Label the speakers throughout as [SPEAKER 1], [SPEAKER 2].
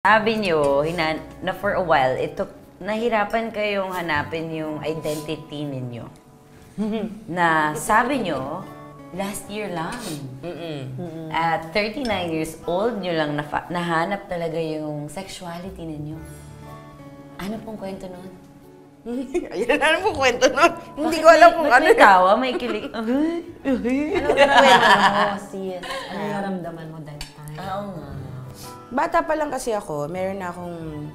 [SPEAKER 1] Sabi niyo, na for a while, nahirapan kayong hanapin yung identity ninyo. Na sabi niyo, last year lang. At 39 years old niyo lang nahanap talaga yung sexuality ninyo. Ano pong kwento nun?
[SPEAKER 2] Ayan, ano pong kwento nun? Hindi ko alam kung ano.
[SPEAKER 1] May tawa, may kilig.
[SPEAKER 3] Ano nararamdaman mo, sis? Ano nararamdaman mo that time?
[SPEAKER 1] Oo nga.
[SPEAKER 2] Bata pa lang kasi ako, meron na akong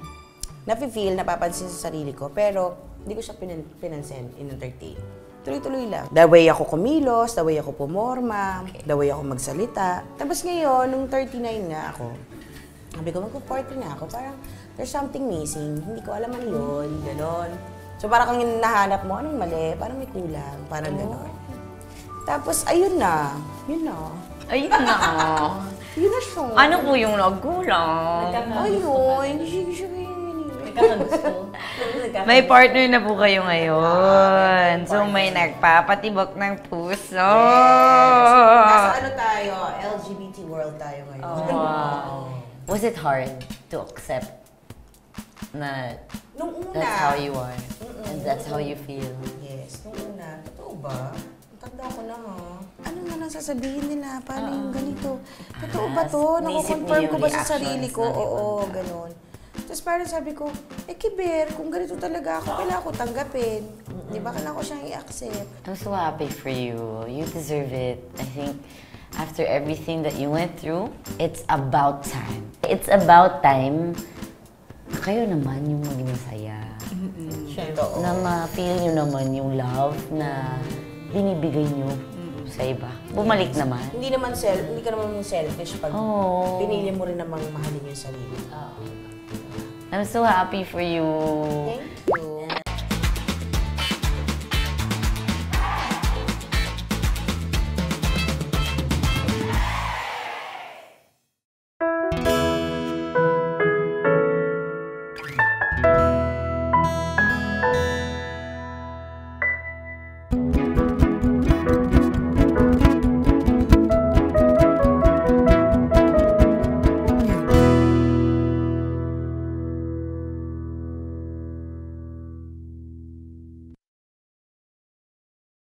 [SPEAKER 2] nafe-feel, napapansin sa sarili ko, pero hindi ko siya pinansin, in-entertain. Tuloy-tuloy lang. The way ako kumilos, the way ako pumorma, the way ako magsalita. Tapos ngayon, nung 39 nga ako, sabi ko, magpo-40 na ako, parang there's something missing, hindi ko alam ano yun, gano'n. So parang kang nahanap mo, anong mali, parang may kulang, parang gano'n. Tapos ayun na, yun na.
[SPEAKER 1] Ayun na.
[SPEAKER 2] Yun na siya.
[SPEAKER 1] Ano po yung nagkulang?
[SPEAKER 2] Ayun, hindi siya
[SPEAKER 3] Nagkakagusto?
[SPEAKER 1] May partner na po kayo ngayon. So may nagpapatibok ng puso.
[SPEAKER 2] Nasa ano tayo, LGBT world tayo ngayon.
[SPEAKER 1] Wow. Was it hard to accept na
[SPEAKER 2] Nung una.
[SPEAKER 1] that's how you are and that's how you feel?
[SPEAKER 2] Yes, nung una. Totoo ba? Tanda ko na ha. Ano nga nang sasabihin nila? Paano yung ganito? Totoo ba to? Nako-confirm ko ba sa sarili ko? Oo, ganun. Tapos parang sabi ko, Kiber, kung ganito talaga ako, kailangan ko tanggapin. Di ba? Kailangan ko siyang i-accept.
[SPEAKER 1] I'm so happy for you. You deserve it. I think after everything that you went through, it's about time. It's about time na kayo naman yung maging masaya.
[SPEAKER 2] Totoo.
[SPEAKER 1] Na ma-feel nyo naman yung love na binibigay nyo sa iba. Bumalik naman.
[SPEAKER 2] Hindi ka naman selfish pag pinili mo rin namang mahalin yung sarili.
[SPEAKER 1] I'm so happy for you.
[SPEAKER 2] Thank you.